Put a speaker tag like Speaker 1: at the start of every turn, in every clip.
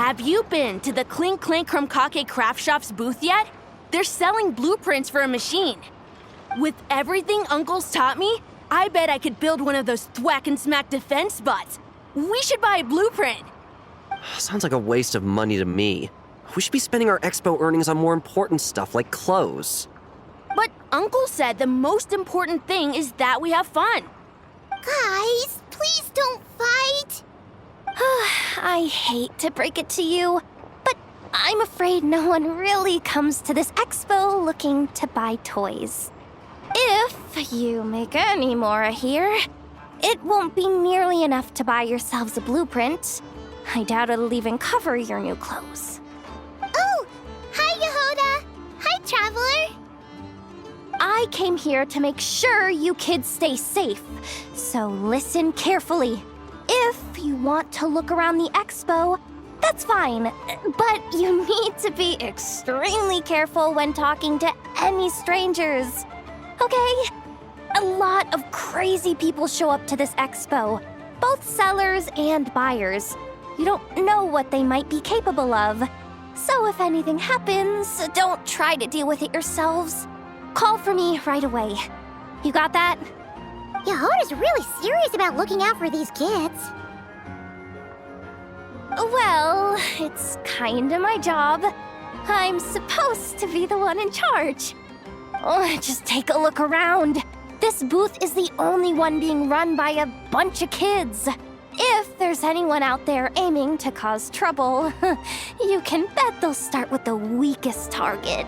Speaker 1: Have you been to the Clink Clank Krumkake Craft Shop's booth yet? They're selling blueprints for a machine. With everything Uncle's taught me, I bet I could build one of those thwack and smack defense bots. We should buy a blueprint.
Speaker 2: Sounds like a waste of money to me. We should be spending our expo earnings on more important stuff like clothes.
Speaker 1: But Uncle said the most important thing is that we have fun.
Speaker 3: Guys, please don't fight.
Speaker 4: I hate to break it to you, but I'm afraid no one really comes to this expo looking to buy toys. If you make any more here, it won't be nearly enough to buy yourselves a blueprint. I doubt it'll even cover your new clothes.
Speaker 3: Oh, hi, Yehoda. Hi, Traveler.
Speaker 4: I came here to make sure you kids stay safe, so listen carefully. If you want to look around the expo, that's fine, but you need to be extremely careful when talking to any strangers, okay? A lot of crazy people show up to this expo, both sellers and buyers. You don't know what they might be capable of. So if anything happens, don't try to deal with it yourselves. Call for me right away. You got that?
Speaker 3: Yehoda's really serious about looking out for these kids.
Speaker 4: Well, it's kinda my job. I'm supposed to be the one in charge. Oh, just take a look around. This booth is the only one being run by a bunch of kids. If there's anyone out there aiming to cause trouble, you can bet they'll start with the weakest target.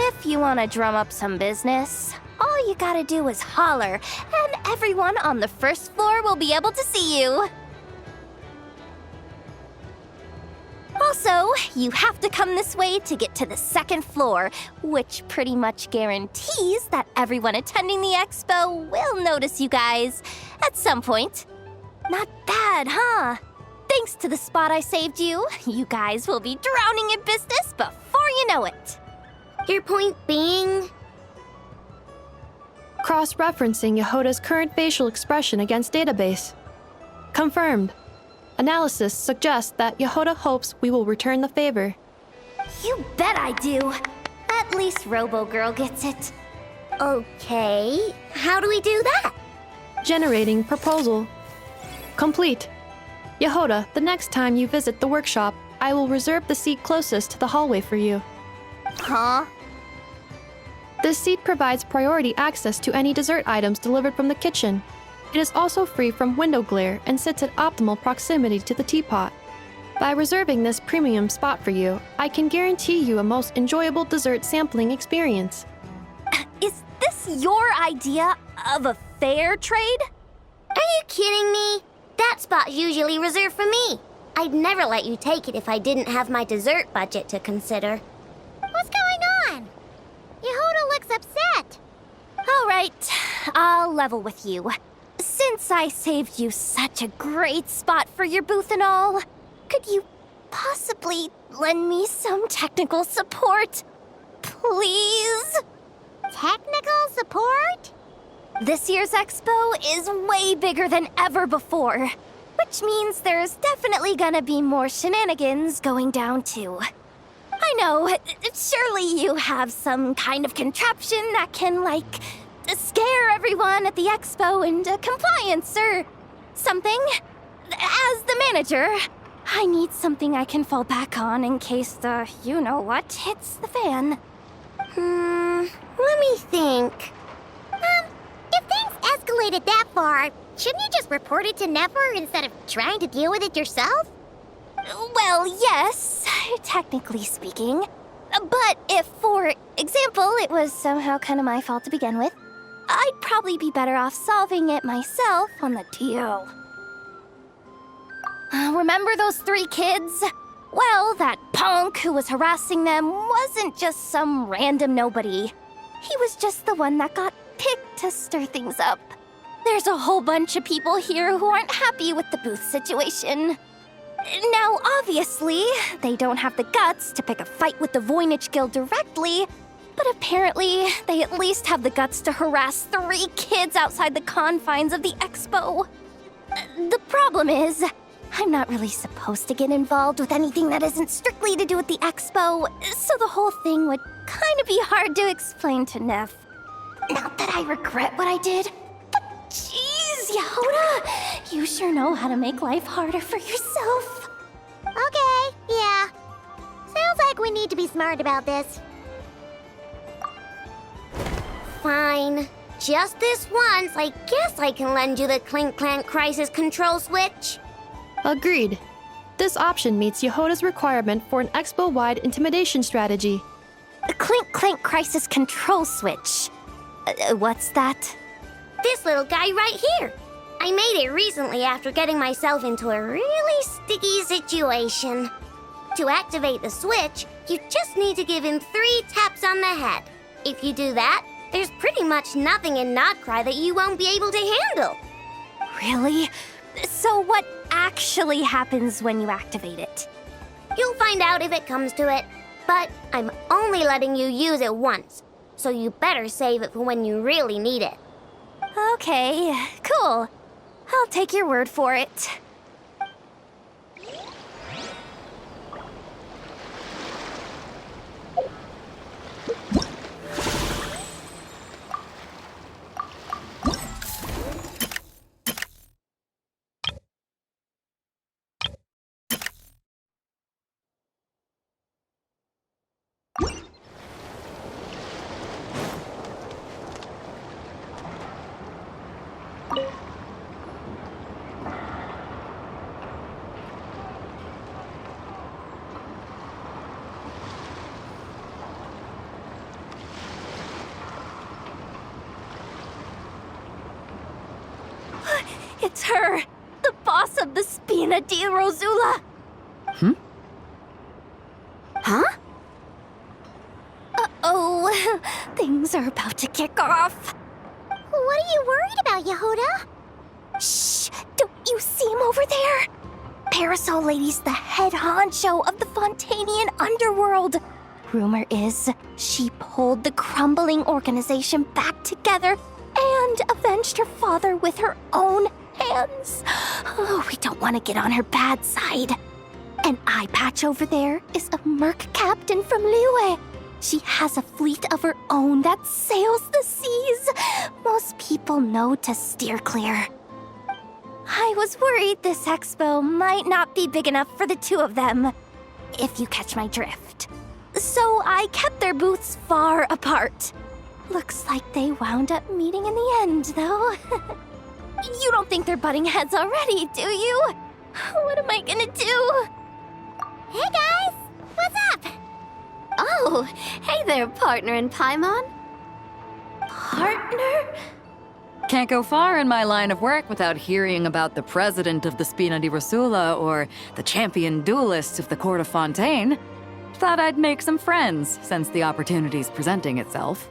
Speaker 4: If you want to drum up some business, all you gotta do is holler, and everyone on the first floor will be able to see you. Also, you have to come this way to get to the second floor, which pretty much guarantees that everyone attending the expo will notice you guys at some point. Not bad, huh? Thanks to the spot I saved you, you guys will be drowning in business before you know it.
Speaker 3: Your point being?
Speaker 5: Cross-referencing Yehoda's current facial expression against database. Confirmed. Analysis suggests that Yehoda hopes we will return the favor.
Speaker 4: You bet I do. At least Robo-Girl gets it.
Speaker 3: Okay, how do we do that?
Speaker 5: Generating proposal. Complete. Yehoda, the next time you visit the workshop, I will reserve the seat closest to the hallway for you.
Speaker 4: Huh?
Speaker 5: This seat provides priority access to any dessert items delivered from the kitchen. It is also free from window glare and sits at optimal proximity to the teapot. By reserving this premium spot for you, I can guarantee you a most enjoyable dessert sampling experience.
Speaker 4: Is this your idea of a fair trade?
Speaker 3: Are you kidding me? That spot's usually reserved for me. I'd never let you take it if I didn't have my dessert budget to consider. What's going on? Yehoda looks upset.
Speaker 4: All right, I'll level with you. Since I saved you such a great spot for your booth and all, could you possibly lend me some technical support? Please?
Speaker 3: Technical support?
Speaker 4: This year's expo is way bigger than ever before, which means there's definitely gonna be more shenanigans going down too. I know, surely you have some kind of contraption that can, like, scare everyone at the expo into compliance or something. As the manager, I need something I can fall back on in case the you-know-what hits the fan.
Speaker 3: Let me think. If things escalated that far, shouldn't you just report it to Never instead of trying to deal with it yourself?
Speaker 4: Well, yes, technically speaking. But if, for example, it was somehow kind of my fault to begin with, I'd probably be better off solving it myself on the DL. Remember those 3 kids? Well, that punk who was harassing them wasn't just some random nobody. He was just the one that got picked to stir things up. There's a whole bunch of people here who aren't happy with the booth situation. Now, obviously, they don't have the guts to pick a fight with the Voynich Guild directly, but apparently, they at least have the guts to harass 3 kids outside the confines of the expo. The problem is, I'm not really supposed to get involved with anything that isn't strictly to do with the expo, so the whole thing would kind of be hard to explain to Neff. Not that I regret what I did, but jeez, Yehuda, you sure know how to make life harder for yourself.
Speaker 3: Okay, yeah. Sounds like we need to be smart about this. Fine. Just this once, I guess I can lend you the Clink Clank Crisis Control Switch.
Speaker 5: Agreed. This option meets Yehuda's requirement for an expo-wide intimidation strategy.
Speaker 4: The Clink Clank Crisis Control Switch. What's that?
Speaker 3: This little guy right here. I made it recently after getting myself into a really sticky situation. To activate the switch, you just need to give him 3 taps on the head. If you do that, there's pretty much nothing in Notcry that you won't be able to handle.
Speaker 4: Really? So what actually happens when you activate it?
Speaker 3: You'll find out if it comes to it, but I'm only letting you use it once, so you better save it for when you really need it.
Speaker 4: Okay, cool. I'll take your word for it. It's her! The boss of the Spina di Rosula!
Speaker 1: Huh?
Speaker 4: Uh-oh, things are about to kick off.
Speaker 3: What are you worried about, Yehuda?
Speaker 4: Shh! Don't you see him over there? Parasol Lady's the head honcho of the Fontanian underworld. Rumor is she pulled the crumbling organization back together and avenged her father with her own hands. Oh, we don't want to get on her bad side. An eye patch over there is a merc captain from Liyue. She has a fleet of her own that sails the seas. Most people know to steer clear. I was worried this expo might not be big enough for the 2 of them, if you catch my drift. So I kept their booths far apart. Looks like they wound up meeting in the end, though. You don't think they're butting heads already, do you? What am I gonna do?
Speaker 3: Hey guys, what's up?
Speaker 1: Oh, hey there, partner in Paimon.
Speaker 4: Partner?
Speaker 6: Can't go far in my line of work without hearing about the president of the Spina di Rosula or the champion duelist of the court of Fontaine. Thought I'd make some friends since the opportunity's presenting itself.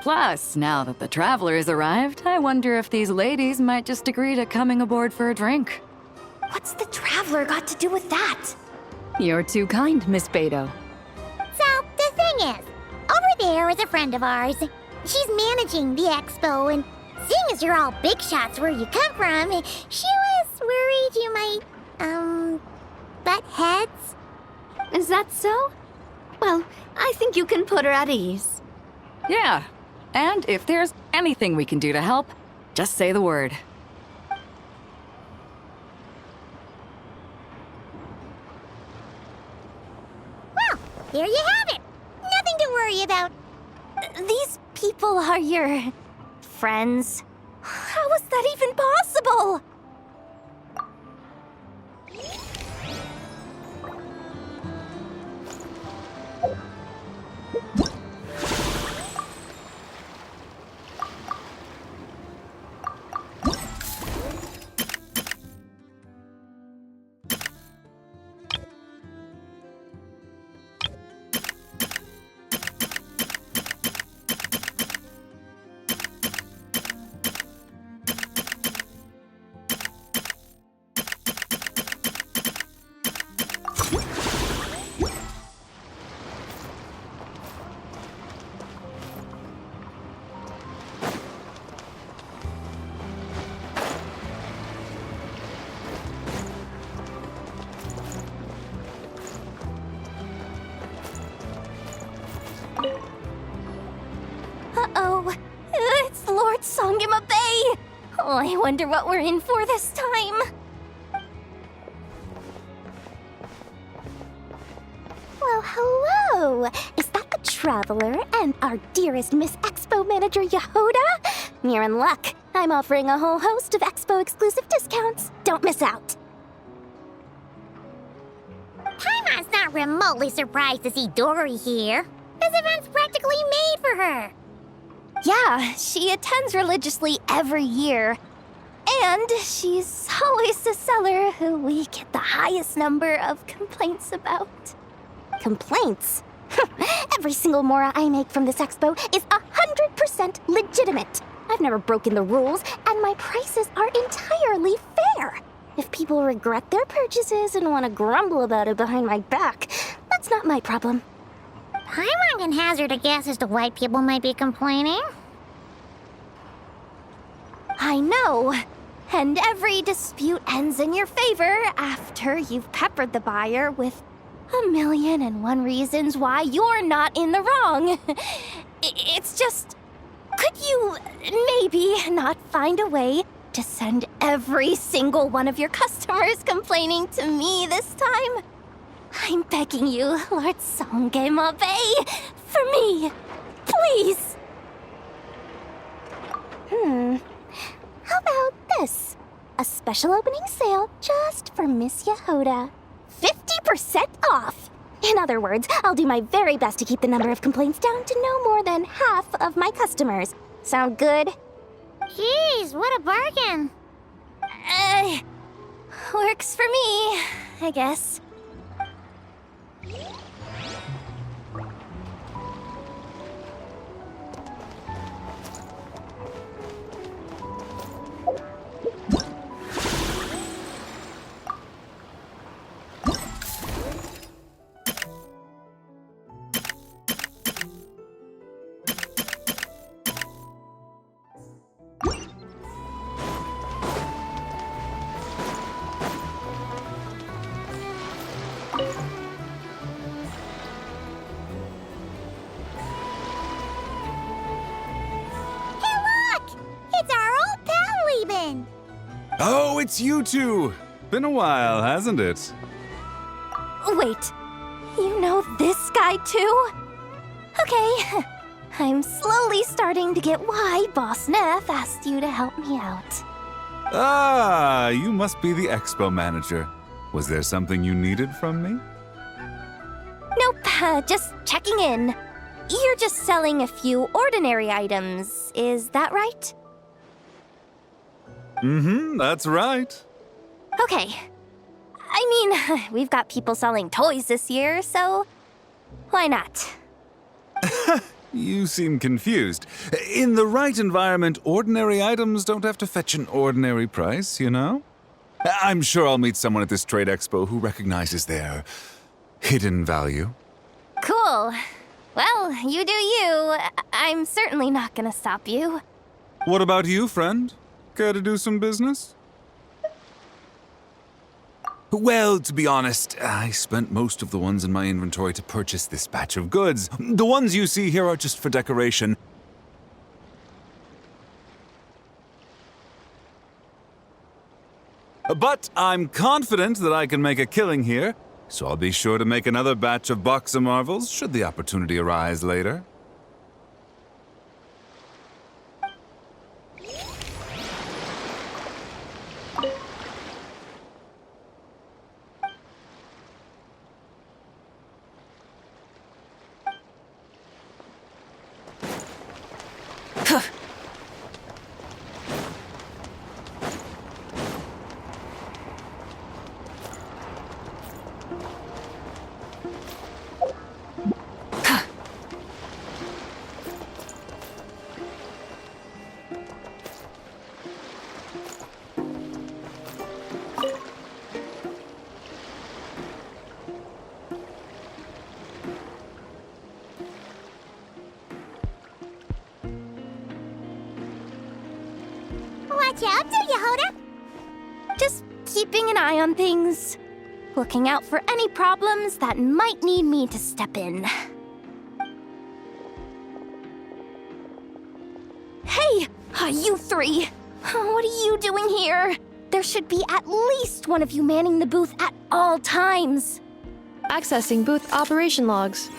Speaker 6: Plus, now that the traveler's arrived, I wonder if these ladies might just agree to coming aboard for a drink.
Speaker 4: What's the Traveler got to do with that?
Speaker 6: You're too kind, Miss Beto.
Speaker 3: So, the thing is, over there is a friend of ours. She's managing the expo, and seeing as you're all big shots where you come from, she was worried you might, butt heads.
Speaker 1: Is that so? Well, I think you can put her at ease.
Speaker 6: Yeah, and if there's anything we can do to help, just say the word.
Speaker 3: Well, there you have it. Nothing to worry about.
Speaker 4: These people are your friends? How is that even possible? Songima Bay! Oh, I wonder what we're in for this time. Well, hello! Is that the Traveler and our dearest Miss Expo Manager Yehoda? You're in luck. I'm offering a whole host of Expo exclusive discounts. Don't miss out.
Speaker 3: Paimon's not remotely surprised to see Dory here. This event's practically made for her.
Speaker 4: Yeah, she attends religiously every year. And she's always the seller who we get the highest number of complaints about. Complaints? Every single mora I make from this expo is 100% legitimate. I've never broken the rules, and my prices are entirely fair. If people regret their purchases and want to grumble about it behind my back, that's not my problem.
Speaker 3: Paimon can hazard a guess as to why people might be complaining.
Speaker 4: I know. And every dispute ends in your favor after you've peppered the buyer with 1,000,001 reasons why you're not in the wrong. It's just, could you maybe not find a way to send every single one of your customers complaining to me this time? I'm begging you, Lord Songema Bay, for me, please. How about this? A special opening sale just for Miss Yehoda. 50% off! In other words, I'll do my very best to keep the number of complaints down to no more than half of my customers. Sound good?
Speaker 3: Jeez, what a bargain.
Speaker 4: Works for me, I guess.
Speaker 7: Oh, it's you two! Been a while, hasn't it?
Speaker 4: Wait, you know this guy too? Okay, I'm slowly starting to get why Boss Neff asked you to help me out.
Speaker 7: Ah, you must be the expo manager. Was there something you needed from me?
Speaker 4: Nope, just checking in. You're just selling a few ordinary items, is that right?
Speaker 7: That's right.
Speaker 4: Okay. I mean, we've got people selling toys this year, so why not?
Speaker 7: You seem confused. In the right environment, ordinary items don't have to fetch an ordinary price, you know? I'm sure I'll meet someone at this trade expo who recognizes their hidden value.
Speaker 4: Cool. Well, you do you. I'm certainly not gonna stop you.
Speaker 7: What about you, friend? Care to do some business? Well, to be honest, I spent most of the ones in my inventory to purchase this batch of goods. The ones you see here are just for decoration. But I'm confident that I can make a killing here, so I'll be sure to make another batch of Box of Marvels should the opportunity arise later.
Speaker 3: What you up to, Yehoda?
Speaker 4: Just keeping an eye on things. Looking out for any problems that might need me to step in. Hey, I You three! What are you doing here? There should be at least one of you manning the booth at all times.
Speaker 5: Accessing booth operation logs.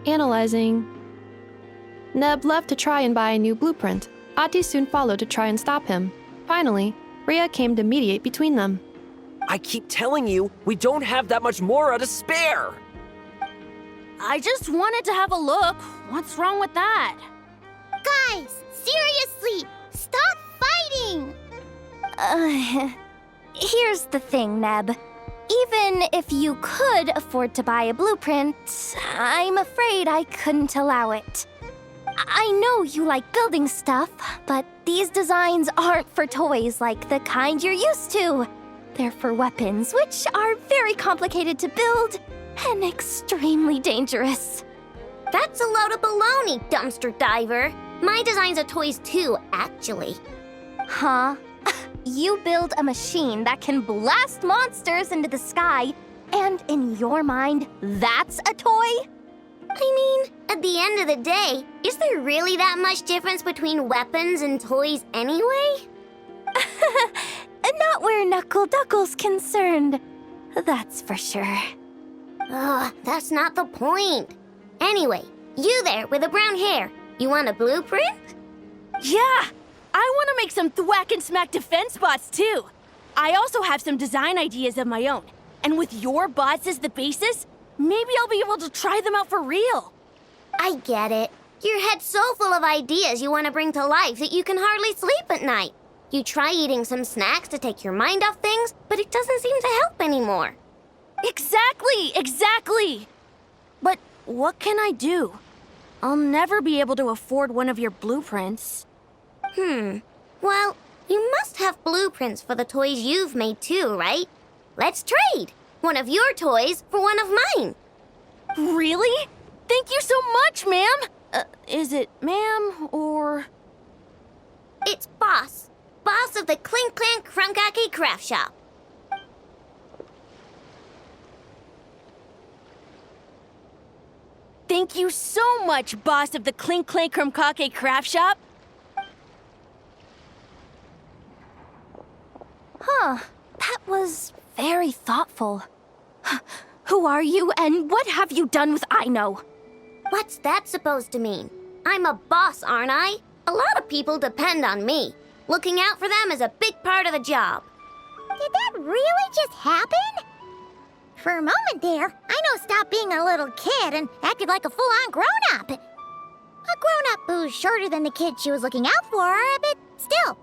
Speaker 5: Analyzing. Neb left to try and buy a new blueprint. Ati soon followed to try and stop him. Finally, Rhea came to mediate between them.
Speaker 2: I keep telling you, we don't have that much Mora to spare!
Speaker 1: I just wanted to have a look. What's wrong with that?
Speaker 3: Guys, seriously, stop fighting!
Speaker 4: Here's the thing, Neb. Even if you could afford to buy a blueprint, I'm afraid I couldn't allow it. I know you like building stuff, but these designs aren't for toys like the kind you're used to. They're for weapons, which are very complicated to build and extremely dangerous.
Speaker 3: That's a load of baloney, dumpster diver. My designs are toys too, actually.
Speaker 4: Huh? You build a machine that can blast monsters into the sky, and in your mind, that's a toy?
Speaker 3: I mean, at the end of the day, is there really that much difference between weapons and toys anyway?
Speaker 4: Not where Knuckle Duckle's concerned. That's for sure.
Speaker 3: Ugh, that's not the point. Anyway, you there with the brown hair, you want a blueprint?
Speaker 1: Yeah! I want to make some thwack and smack defense bots too. I also have some design ideas of my own. And with your bots as the basis, maybe I'll be able to try them out for real.
Speaker 3: I get it. Your head's so full of ideas you want to bring to life that you can hardly sleep at night. You try eating some snacks to take your mind off things, but it doesn't seem to help anymore.
Speaker 1: Exactly! But what can I do? I'll never be able to afford one of your blueprints.
Speaker 3: Well, you must have blueprints for the toys you've made too, right? Let's trade! One of your toys for one of mine.
Speaker 1: Really? Thank you so much, ma'am! Is it ma'am or...
Speaker 3: It's Boss. Boss of the Clink Clank Krumkake Craft Shop.
Speaker 1: Thank you so much, boss of the Clink Clank Krumkake Craft Shop.
Speaker 4: Huh, that was very thoughtful. Who are you, and what have you done with Aino?
Speaker 3: What's that supposed to mean? I'm a boss, aren't I? A lot of people depend on me. Looking out for them is a big part of the job.
Speaker 8: Did that really just happen? For a moment there, Aino stopped being a little kid and acted like a full-on grown-up. A grown-up who's shorter than the kid she was looking out for, but still.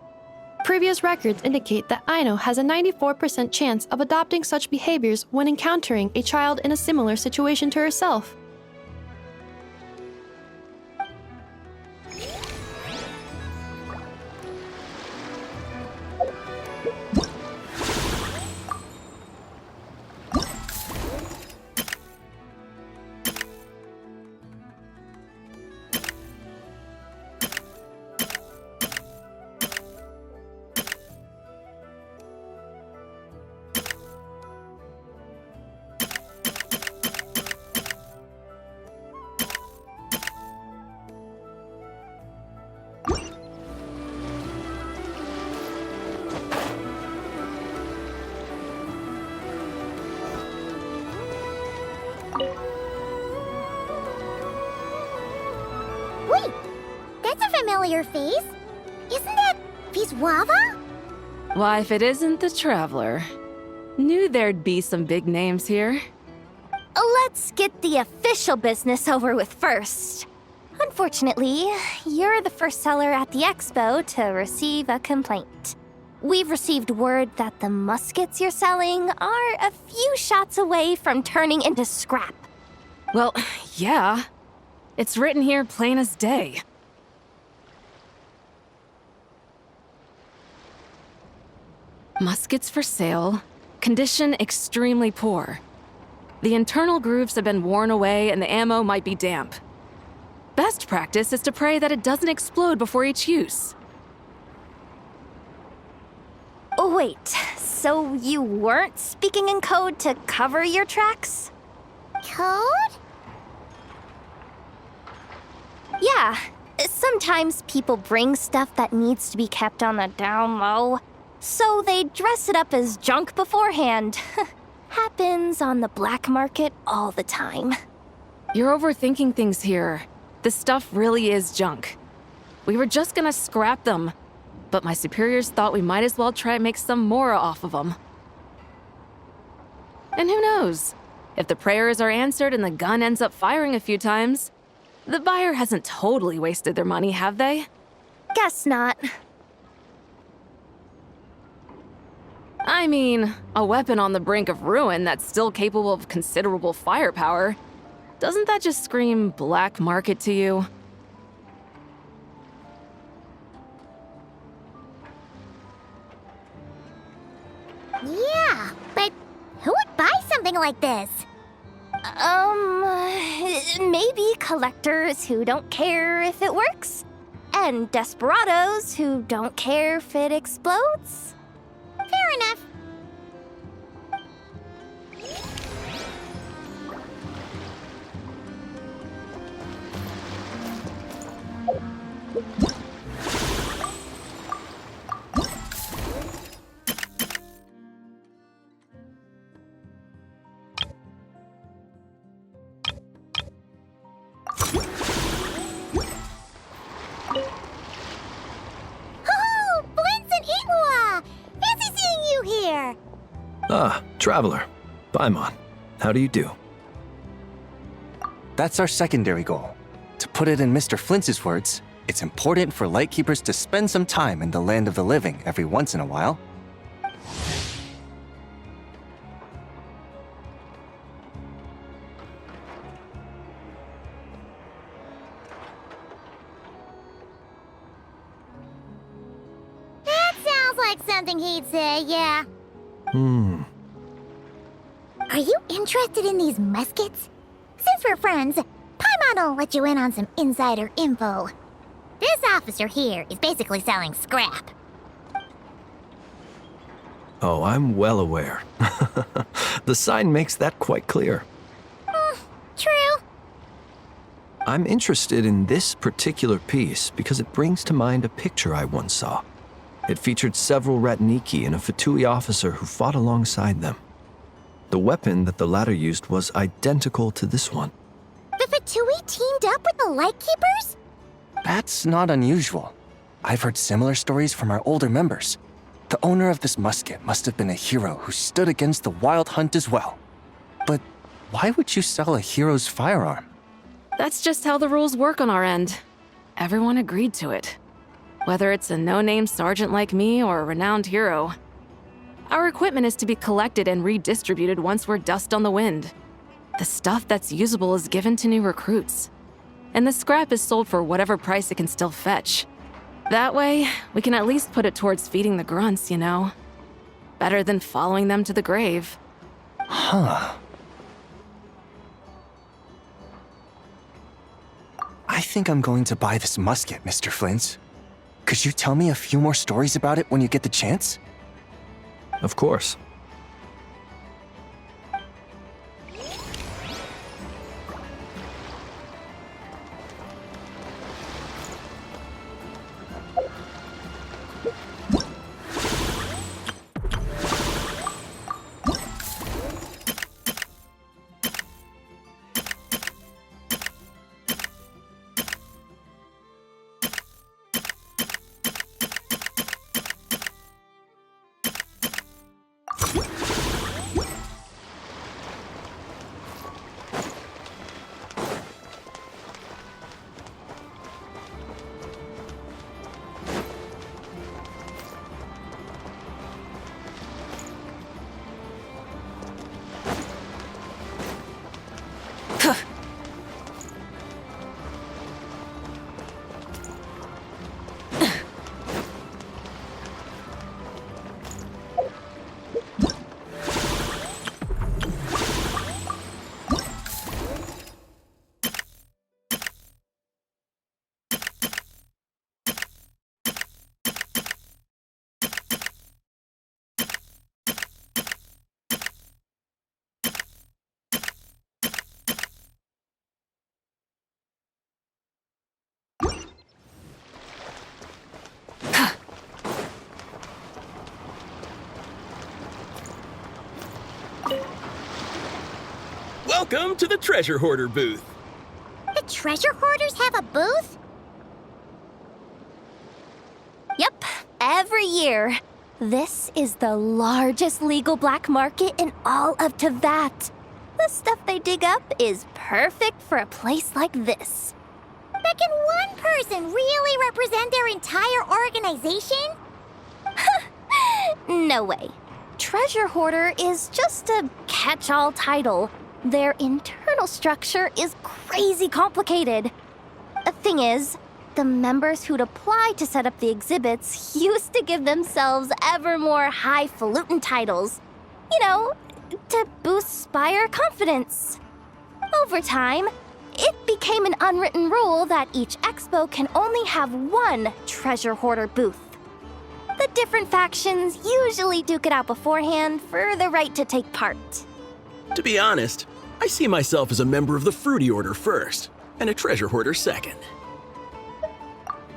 Speaker 5: Previous records indicate that Aino has a 94% chance of adopting such behaviors when encountering a child in a similar situation to herself.
Speaker 8: Wait, that's a familiar face. Isn't that Viswava?
Speaker 6: Why, if it isn't the Traveler. Knew there'd be some big names here.
Speaker 4: Let's get the official business over with first. Unfortunately, you're the first seller at the expo to receive a complaint. We've received word that the muskets you're selling are a few shots away from turning into scrap.
Speaker 6: Well, yeah. It's written here plain as day. Muskets for sale. Condition extremely poor. The internal grooves have been worn away and the ammo might be damp. Best practice is to pray that it doesn't explode before each use.
Speaker 4: Oh, wait, so you weren't speaking in code to cover your tracks?
Speaker 8: Code?
Speaker 4: Yeah, Sometimes people bring stuff that needs to be kept on the down low, so they dress it up as junk beforehand. Happens on the black market all the time.
Speaker 1: You're overthinking things here. This stuff really is junk. We were just gonna scrap them, but my superiors thought we might as well try and make some more off of them. And who knows? If the prayers are answered and the gun ends up firing a few times, the buyer hasn't totally wasted their money, have they?
Speaker 4: Guess not.
Speaker 1: I mean, a weapon on the brink of ruin that's still capable of considerable firepower. Doesn't that just scream black market to you?
Speaker 8: Yeah, but who would buy something like this?
Speaker 4: Maybe collectors who don't care if it works, and desperados who don't care if it explodes.
Speaker 8: Fair enough. Oh, Blintz and Eatwa! Fancy seeing you here!
Speaker 9: Ah, Traveler. Paimon. How do you do?
Speaker 10: That's our secondary goal. To put it in Mr. Flintz's words, it's important for Lightkeepers to spend some time in the land of the living every once in a while.
Speaker 8: That sounds like something he'd say, yeah. Are you interested in these muskets? Since we're friends, Paimon will let you in on some insider info. This officer here is basically selling scrap.
Speaker 9: Oh, I'm well aware. The sign makes that quite clear.
Speaker 8: True.
Speaker 9: I'm interested in this particular piece because it brings to mind a picture I once saw. It featured several Ratniki and a Fatui officer who fought alongside them. The weapon that the latter used was identical to this one.
Speaker 8: The Fatui teamed up with the Lightkeepers?
Speaker 10: That's not unusual. I've heard similar stories from our older members. The owner of this musket must have been a hero who stood against the Wild Hunt as well. But why would you sell a hero's firearm?
Speaker 1: That's just how the rules work on our end. Everyone agreed to it. Whether it's a no-name sergeant like me or a renowned hero. Our equipment is to be collected and redistributed once we're dust on the wind. The stuff that's usable is given to new recruits. And the scrap is sold for whatever price it can still fetch. That way, we can at least put it towards feeding the grunts, you know? Better than following them to the grave.
Speaker 10: Huh. I think I'm going to buy this musket, Mr. Flintz. Could you tell me a few more stories about it when you get the chance?
Speaker 9: Of course.
Speaker 11: Welcome to the Treasure Hoarder booth.
Speaker 8: The treasure hoarders have a booth?
Speaker 4: Yep, every year. This is the largest legal black market in all of Tevat. The stuff they dig up is perfect for a place like this.
Speaker 8: But can one person really represent their entire organization?
Speaker 4: No way. Treasure Hoarder is just a catch-all title. Their internal structure is crazy complicated. The thing is, the members who'd apply to set up the exhibits used to give themselves ever more highfalutin titles. You know, to boost Spire confidence. Over time, it became an unwritten rule that each expo can only have one Treasure Hoarder booth. The different factions usually duke it out beforehand for the right to take part.
Speaker 11: To be honest, I see myself as a member of the Fruity Order first, and a Treasure Hoarder second.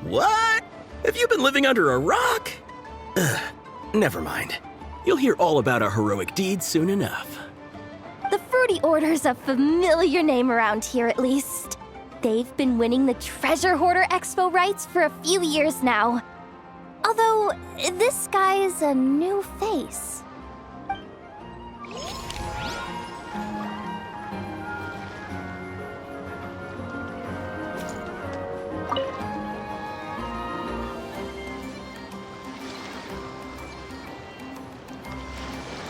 Speaker 11: What? Have you been living under a rock? Never mind. You'll hear all about our heroic deeds soon enough.
Speaker 4: The Fruity Order's a familiar name around here, at least. They've been winning the Treasure Hoarder Expo rights for a few years now. Although, this guy's a new face.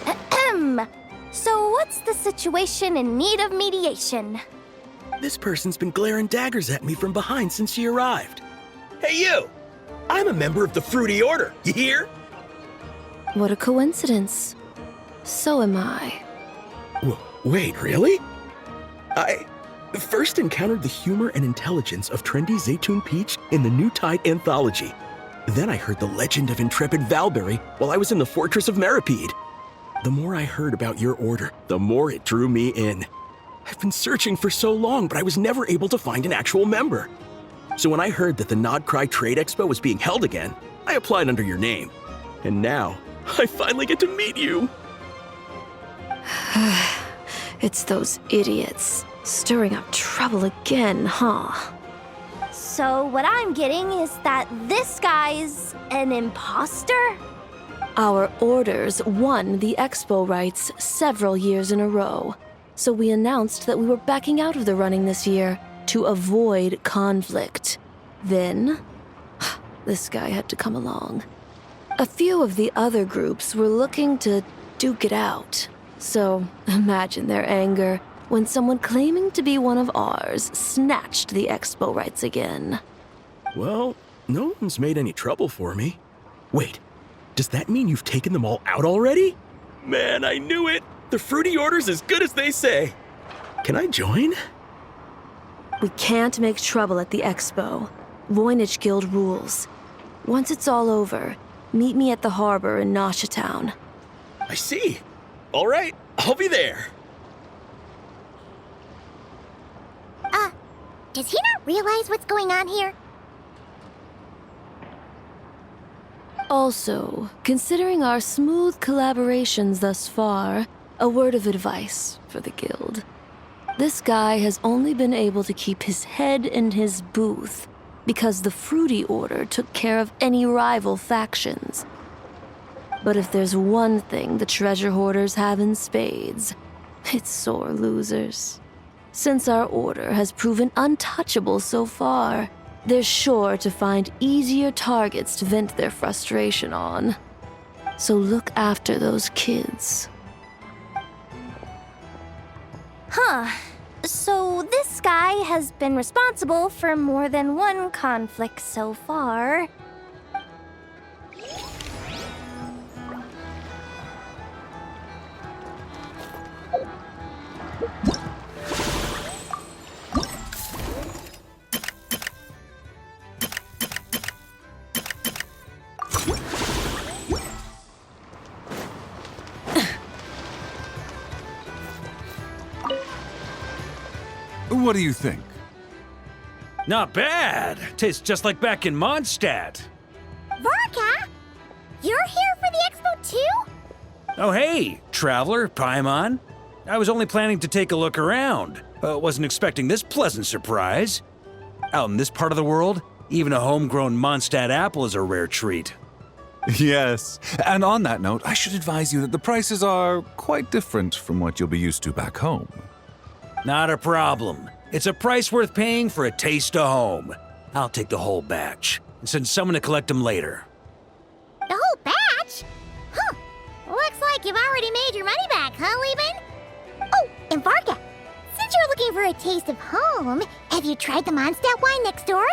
Speaker 4: Ahem. So what's the situation in need of mediation?
Speaker 11: This person's been glaring daggers at me from behind since she arrived. Hey, you! I'm a member of the Fruity Order, you hear?
Speaker 5: What a coincidence. So am I.
Speaker 11: Wait, really? I first encountered the humor and intelligence of trendy Zaytun Peach in the New Tide anthology. Then I heard the legend of intrepid Valberry while I was in the Fortress of Meripede. The more I heard about your order, the more it drew me in. I've been searching for so long, but I was never able to find an actual member. So when I heard that the Nodcry Trade Expo was being held again, I applied under your name. And now, I finally get to meet you.
Speaker 5: It's those idiots. Stirring up trouble again, huh?
Speaker 4: So what I'm getting is that this guy's an imposter?
Speaker 5: Our orders won the expo rights several years in a row, so we announced that we were backing out of the running this year to avoid conflict. Then, this guy had to come along. A few of the other groups were looking to duke it out, so imagine their anger when someone claiming to be one of ours snatched the expo rights again.
Speaker 11: Well, no one's made any trouble for me. Wait, does that mean you've taken them all out already? Man, I knew it! The Fruity Order's as good as they say. Can I join?
Speaker 5: We can't make trouble at the expo. Voynich Guild rules. Once it's all over, meet me at the harbor in Nasha Town.
Speaker 11: I see. All right, I'll be there.
Speaker 8: Does he not realize what's going on here?
Speaker 5: Also, considering our smooth collaborations thus far, a word of advice for the guild. This guy has only been able to keep his head in his booth because the Fruity Order took care of any rival factions. But if there's one thing the treasure hoarders have in spades, it's sore losers. Since our order has proven untouchable so far, they're sure to find easier targets to vent their frustration on. So look after those kids.
Speaker 4: Huh. So this guy has been responsible for more than one conflict so far.
Speaker 7: What do you think?
Speaker 12: Not bad. Tastes just like back in Mondstadt.
Speaker 8: Vorka? You're here for the expo too?
Speaker 12: Oh hey, Traveler, Paimon. I was only planning to take a look around. Wasn't expecting this pleasant surprise. Out in this part of the world, even a homegrown Mondstadt apple is a rare treat.
Speaker 7: Yes, and on that note, I should advise you that the prices are quite different from what you'll be used to back home.
Speaker 12: Not a problem. It's a price worth paying for a taste of home. I'll take the whole batch and send someone to collect them later.
Speaker 8: The whole batch? Huh. Looks like you've already made your money back, huh, Leben? Oh, and Varga, since you're looking for a taste of home, have you tried the Mondstadt wine next door?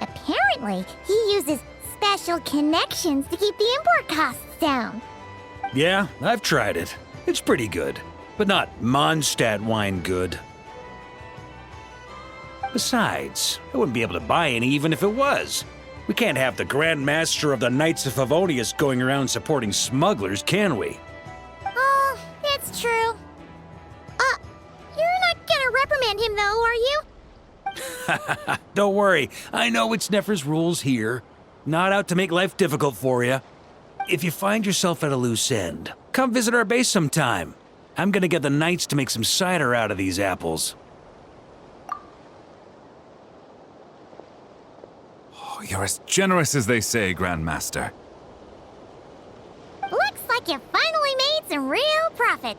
Speaker 8: Apparently, he uses special connections to keep the import costs down.
Speaker 12: Yeah, I've tried it. It's pretty good, but not Mondstadt wine good. Besides, I wouldn't be able to buy any even if it was. We can't have the Grand Master of the Knights of Favonius going around supporting smugglers, can we?
Speaker 8: Oh, it's true. You're not gonna reprimand him though, are you?
Speaker 12: Don't worry, I know it's Nefer's rules here. Not out to make life difficult for you. If you find yourself at a loose end, come visit our base sometime. I'm gonna get the Knights to make some cider out of these apples.
Speaker 7: Oh, you're as generous as they say, Grandmaster.
Speaker 8: Looks like you finally made some real profit.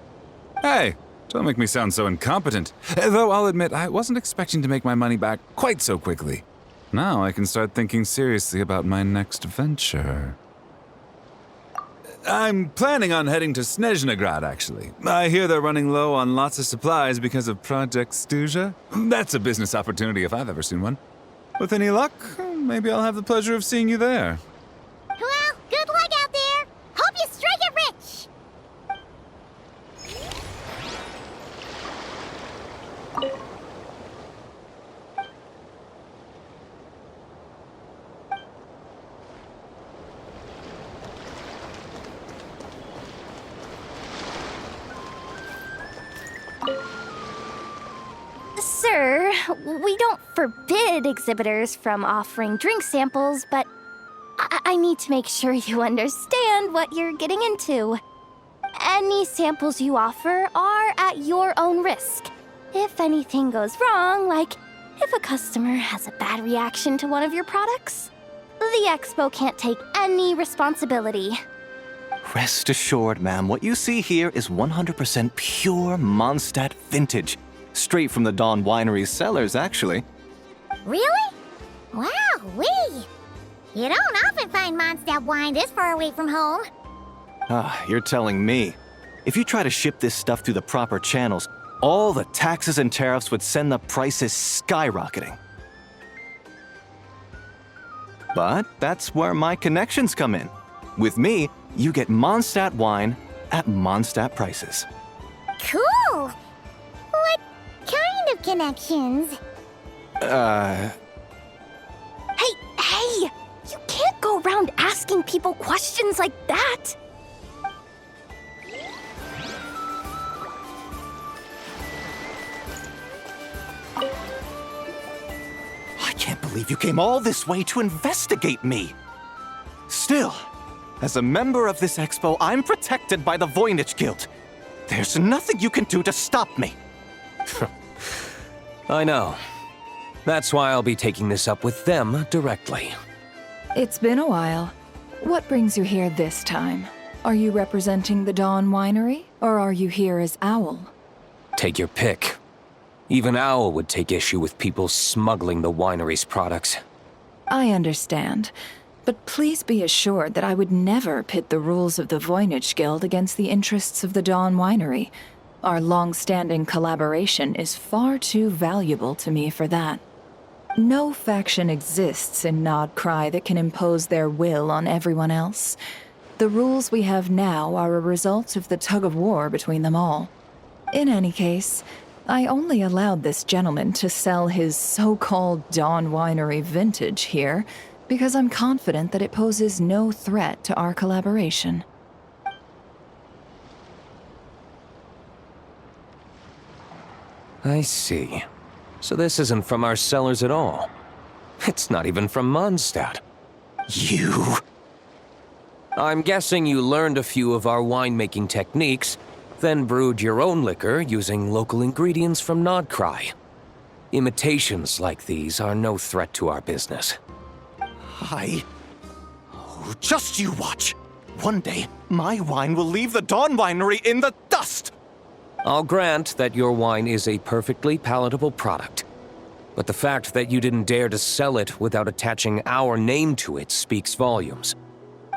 Speaker 7: Hey, don't make me sound so incompetent. Though I'll admit, I wasn't expecting to make my money back quite so quickly. Now I can start thinking seriously about my next venture. I'm planning on heading to Snezhnegrad, actually. I hear they're running low on lots of supplies because of Project Stuja. That's a business opportunity if I've ever seen one. With any luck, maybe I'll have the pleasure of seeing you there.
Speaker 8: Well, good luck out there. Hope you strike it rich.
Speaker 4: Sir, we don't forbid exhibitors from offering drink samples, but I need to make sure you understand what you're getting into. Any samples you offer are at your own risk. If anything goes wrong, like if a customer has a bad reaction to one of your products, the expo can't take any responsibility.
Speaker 10: Rest assured, ma'am, what you see here is 100% pure Mondstadt vintage. Straight from the Dawn Winery's cellars, actually.
Speaker 8: Really? Wow-wee. You don't often find Mondstadt wine this far away from home.
Speaker 10: Ah, you're telling me. If you try to ship this stuff through the proper channels, all the taxes and tariffs would send the prices skyrocketing. But that's where my connections come in. With me, you get Mondstadt wine at Mondstadt prices.
Speaker 8: Cool. What kind of connections?
Speaker 4: Hey! You can't go around asking people questions like that!
Speaker 10: I can't believe you came all this way to investigate me. Still, as a member of this expo, I'm protected by the Voynich Guild. There's nothing you can do to stop me.
Speaker 2: I know. That's why I'll be taking this up with them directly.
Speaker 13: It's been a while. What brings you here this time? Are you representing the Dawn Winery, or are you here as Owl?
Speaker 2: Take your pick. Even Owl would take issue with people smuggling the winery's products.
Speaker 13: I understand, but please be assured that I would never pit the rules of the Voynich Guild against the interests of the Dawn Winery. Our long-standing collaboration is far too valuable to me for that. No faction exists in Nodcry that can impose their will on everyone else. The rules we have now are a result of the tug-of-war between them all. In any case, I only allowed this gentleman to sell his so-called Dawn Winery vintage here because I'm confident that it poses no threat to our collaboration.
Speaker 2: I see. So this isn't from our cellars at all. It's not even from Mondstadt.
Speaker 10: You...
Speaker 2: I'm guessing you learned a few of our winemaking techniques then brewed your own liquor using local ingredients from Nodcry. Imitations like these are no threat to our business.
Speaker 10: Oh, just you watch. One day, my wine will leave the Dawn Winery in the dust!
Speaker 2: I'll grant that your wine is a perfectly palatable product. But the fact that you didn't dare to sell it without attaching our name to it speaks volumes.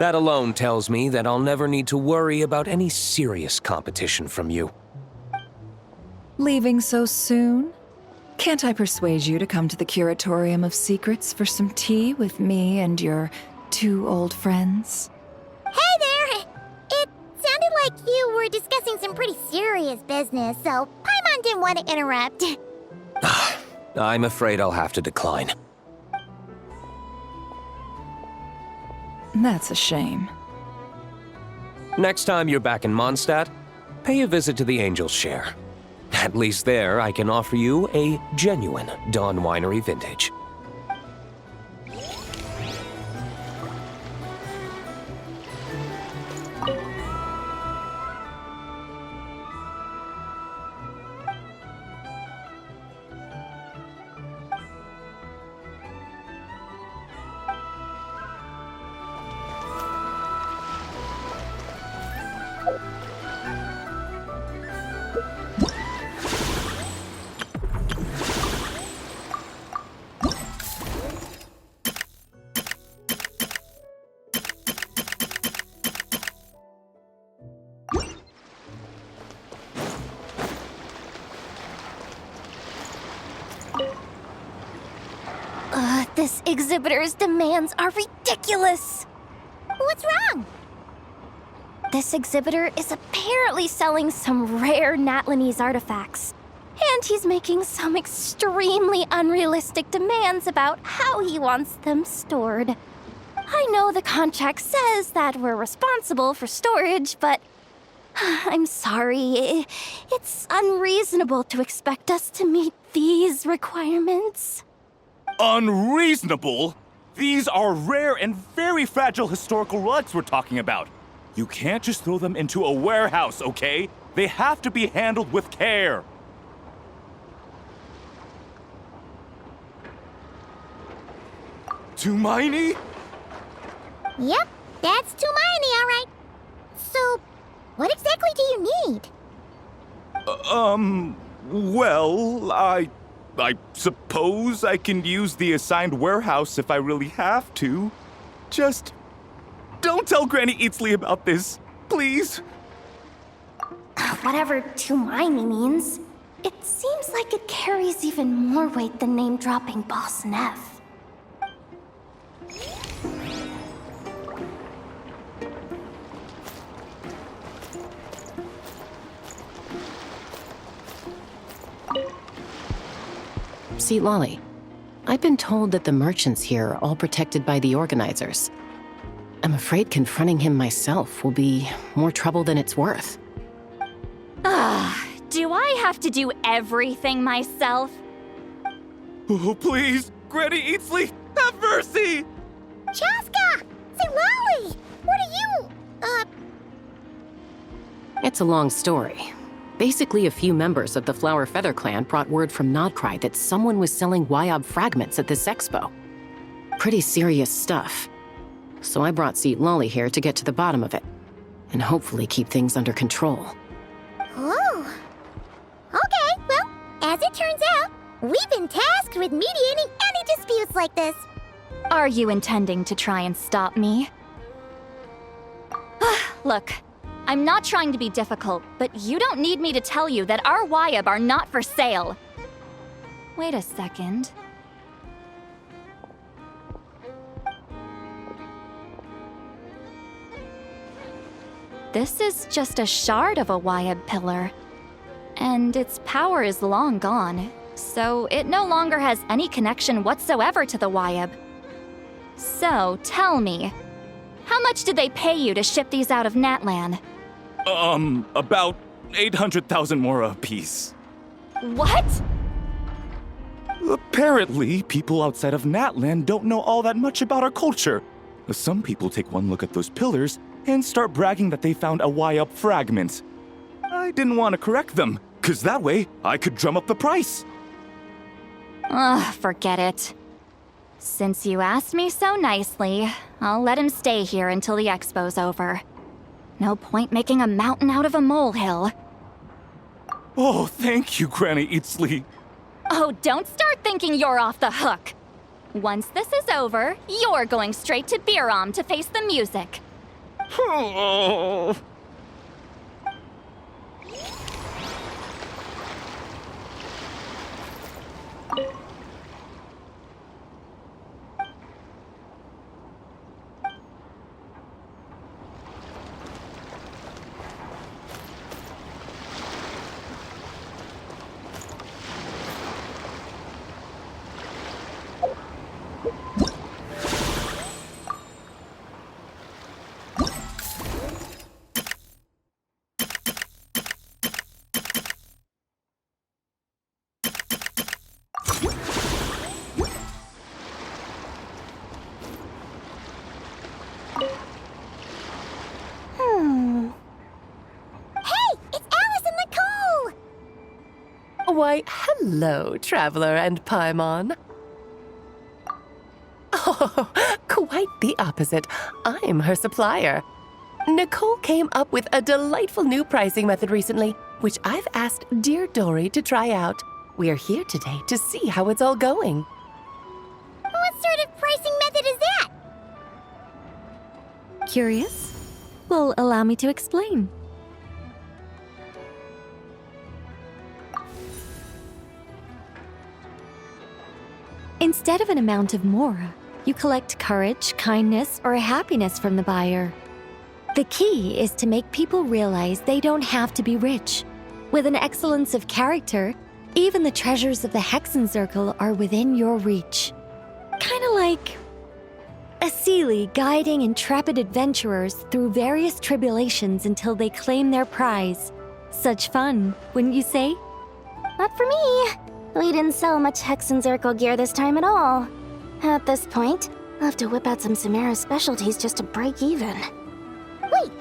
Speaker 2: That alone tells me that I'll never need to worry about any serious competition from you.
Speaker 13: Leaving so soon? Can't I persuade you to come to the Curatorium of Secrets for some tea with me and your 2 old friends?
Speaker 8: Hey there! It sounded like you were discussing some pretty serious business, so Paimon didn't want to interrupt.
Speaker 2: I'm afraid I'll have to decline.
Speaker 13: That's a shame.
Speaker 2: Next time you're back in Mondstadt, pay a visit to the Angel's Share. At least there, I can offer you a genuine Dawn Winery vintage.
Speaker 4: This exhibitor's demands are ridiculous!
Speaker 8: What's wrong?
Speaker 4: This exhibitor is apparently selling some rare Natlanese artifacts. And he's making some extremely unrealistic demands about how he wants them stored. I know the contract says that we're responsible for storage, but I'm sorry. It's unreasonable to expect us to meet these requirements.
Speaker 14: Unreasonable? These are rare and very fragile historical relics we're talking about. You can't just throw them into a warehouse, okay? They have to be handled with care. Tumaini?
Speaker 8: Yep, that's Tumaini, all right. So, what exactly do you need?
Speaker 14: Well, I suppose I can use the assigned warehouse if I really have to. Just don't tell Granny Eatsley about this, please.
Speaker 4: Whatever Tumaini means, it seems like it carries even more weight than name-dropping Boss Neff.
Speaker 15: See, Lolly, I've been told that the merchants here are all protected by the organizers. I'm afraid confronting him myself will be more trouble than it's worth.
Speaker 16: Do I have to do everything myself?
Speaker 14: Oh, please, Granny Eatsley, have mercy!
Speaker 8: Chaska! Say, Lolly! What are you,
Speaker 15: It's a long story. Basically, a few members of the Flower Feather clan brought word from Nodcry that someone was selling Wyob fragments at this expo. Pretty serious stuff. So I brought Seat Lolly here to get to the bottom of it, and hopefully keep things under control.
Speaker 8: Oh. Okay, well, as it turns out, we've been tasked with mediating any disputes like this.
Speaker 16: Are you intending to try and stop me? Look, I'm not trying to be difficult, but you don't need me to tell you that our Wyob are not for sale. Wait a second. This is just a shard of a Wyob pillar, and its power is long gone, so it no longer has any connection whatsoever to the Wyob. So, tell me, how much did they pay you to ship these out of Natlan?
Speaker 14: About 800,000 more apiece.
Speaker 16: What?
Speaker 14: Apparently, people outside of Natlan don't know all that much about our culture. Some people take one look at those pillars and start bragging that they found a Wyob fragment. I didn't want to correct them, because that way I could drum up the price.
Speaker 16: Ugh, forget it. Since you asked me so nicely, I'll let him stay here until the expo's over. No point making a mountain out of a molehill.
Speaker 14: Oh, thank you, Granny Eatsley.
Speaker 16: Oh, don't start thinking you're off the hook. Once this is over, you're going straight to Biram to face the music.
Speaker 14: Oh.
Speaker 17: Why, hello, Traveler and Paimon. Oh, quite the opposite. I'm her supplier. Nicole came up with a delightful new pricing method recently, which I've asked dear Dory to try out. We're here today to see how it's all going.
Speaker 8: What sort of pricing method is that?
Speaker 1: Curious? Well, allow me to explain. Instead of an amount of mora, you collect courage, kindness, or happiness from the buyer. The key is to make people realize they don't have to be rich. With an excellence of character, even the treasures of the Hexencircle are within your reach. Kinda like a Seelie guiding intrepid adventurers through various tribulations until they claim their prize. Such fun, wouldn't you say?
Speaker 4: Not for me. We didn't sell much Hexencircle gear this time at all. At this point, I'll have to whip out some Samara specialties just to break even.
Speaker 8: Wait,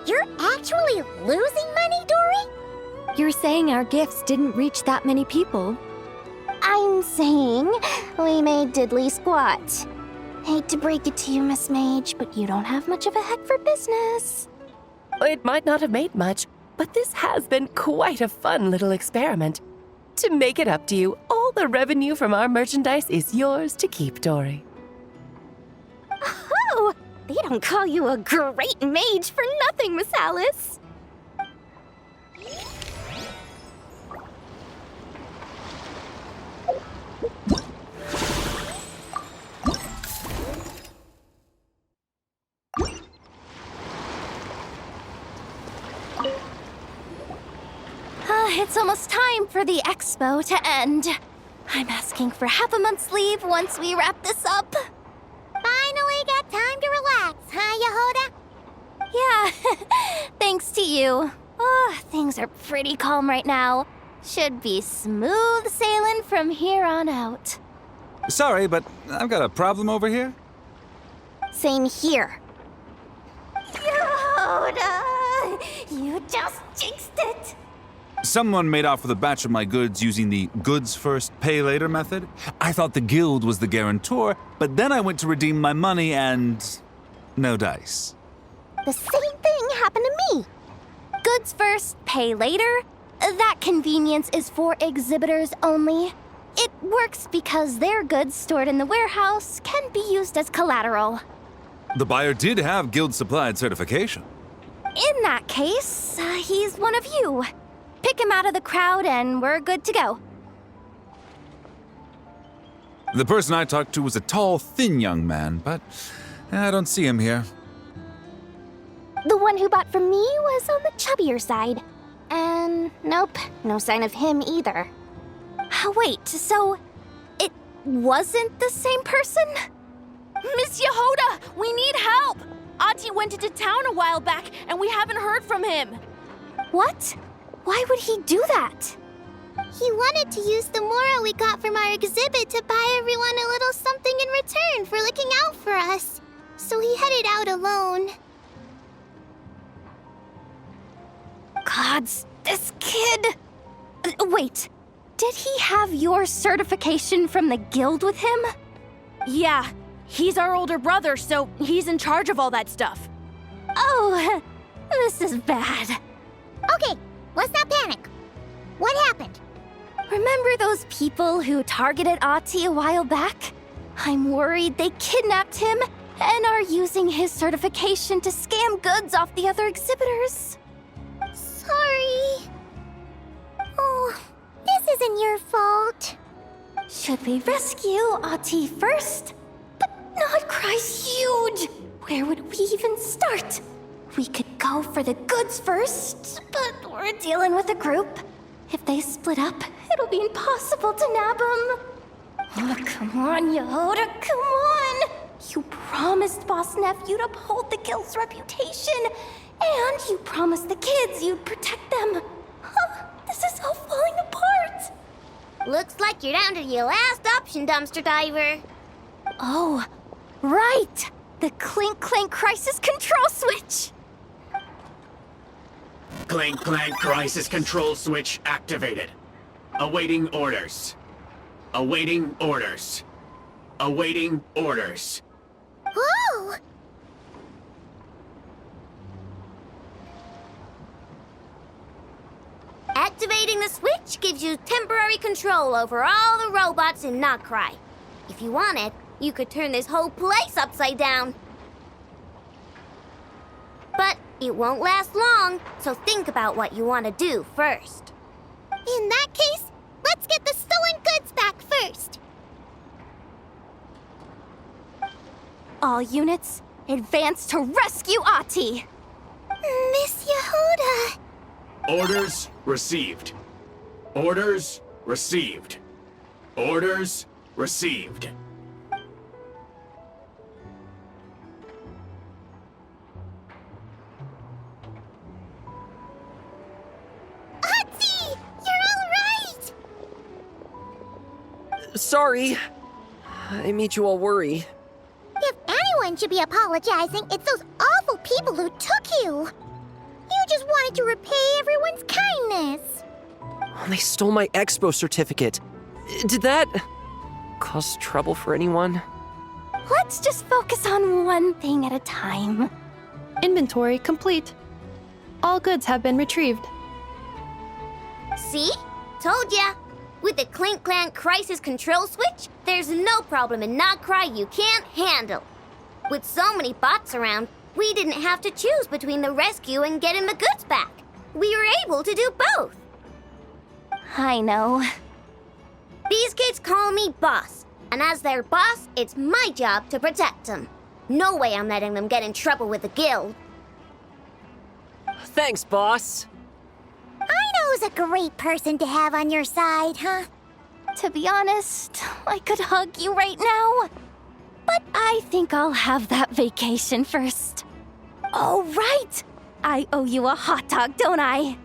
Speaker 8: you're actually losing money, Dory?
Speaker 1: You're saying our gifts didn't reach that many people?
Speaker 4: I'm saying we made diddly squat. Hate to break it to you, Miss Mage, but you don't have much of a head for business.
Speaker 17: It might not have made much, but this has been quite a fun little experiment. To make it up to you, all the revenue from our merchandise is yours to keep, Dory.
Speaker 4: Oh, they don't call you a great mage for nothing, Miss Alice. It's almost time for the expo to end. I'm asking for half a month's leave once we wrap this up.
Speaker 8: Finally got time to relax, huh, Yehoda?
Speaker 4: Yeah, thanks to you. Oh, things are pretty calm right now. Should be smooth sailing from here on out.
Speaker 7: Sorry, but I've got a problem over here.
Speaker 4: Same here. Yehoda, you just jinxed it.
Speaker 7: Someone made off with a batch of my goods using the goods first, pay later method. I thought the guild was the guarantor, but then I went to redeem my money and no dice.
Speaker 4: The same thing happened to me. Goods first, pay later? That convenience is for exhibitors only. It works because their goods stored in the warehouse can be used as collateral.
Speaker 7: The buyer did have guild-supplied certification.
Speaker 4: In that case, he's one of you. Pick him out of the crowd and we're good to go.
Speaker 7: The person I talked to was a tall, thin young man, but I don't see him here.
Speaker 4: The one who bought from me was on the chubbier side. And nope, no sign of him either. Wait, so it wasn't the same person?
Speaker 1: Miss Yehoda, we need help! Ati went into town a while back and we haven't heard from him.
Speaker 4: What? Why would he do that?
Speaker 8: He wanted to use the mora we got from our exhibit to buy everyone a little something in return for looking out for us. So he headed out alone.
Speaker 4: Gods, This kid... Wait, did he have your certification from the guild with him?
Speaker 1: Yeah, he's our older brother, so he's in charge of all that stuff.
Speaker 4: Oh, this is bad.
Speaker 8: Okay, let's not panic. What happened?
Speaker 4: Remember those people who targeted Ahti a while back? I'm worried they kidnapped him and are using his certification to scam goods off the other exhibitors.
Speaker 8: Sorry. Oh, this isn't your fault.
Speaker 4: Should we rescue Ahti first? But Nodcry's huge! Where would we even start? We could go for the goods first, but we're dealing with a group. If they split up, it'll be impossible to nab them. Oh, come on, Yehoda, come on! You promised Boss Nephew to uphold the guild's reputation, and you promised the kids you'd protect them. This is all falling apart.
Speaker 3: Looks like you're down to your last option, dumpster diver.
Speaker 4: Oh, right! The Clink Clank Crisis Control Switch!
Speaker 18: Clank Clank Crisis Control Switch activated. Awaiting orders. Awaiting orders. Awaiting orders.
Speaker 8: Oh!
Speaker 3: Activating the switch gives you temporary control over all the robots in Notcry. If you wanted, you could turn this whole place upside down. But it won't last long, so think about what you want to do first.
Speaker 8: In that case, let's get the stolen goods back first.
Speaker 4: All units, advance to rescue Ahti!
Speaker 8: Miss Yehuda!
Speaker 18: Orders received. Orders received. Orders received.
Speaker 8: Ahti! You're all right!
Speaker 19: Sorry. I made you all worry.
Speaker 8: If anyone should be apologizing, it's those awful people who took you. You just wanted to repay everyone's kindness.
Speaker 19: They stole my expo certificate. Did that cause trouble for anyone?
Speaker 4: Let's just focus on one thing at a time.
Speaker 5: Inventory complete. All goods have been retrieved.
Speaker 3: See? Told ya. With the Clink Clank Crisis Control Switch, there's no problem in Notcry you can't handle. With so many bots around, we didn't have to choose between the rescue and getting the goods back. We were able to do both.
Speaker 4: I know.
Speaker 3: These kids call me boss, and as their boss, it's my job to protect them. No way I'm letting them get in trouble with the guild.
Speaker 19: Thanks, boss.
Speaker 8: Aino's a great person to have on your side, huh?
Speaker 4: To be honest, I could hug you right now. But I think I'll have that vacation first. Oh, right! I owe you a hot dog, don't I?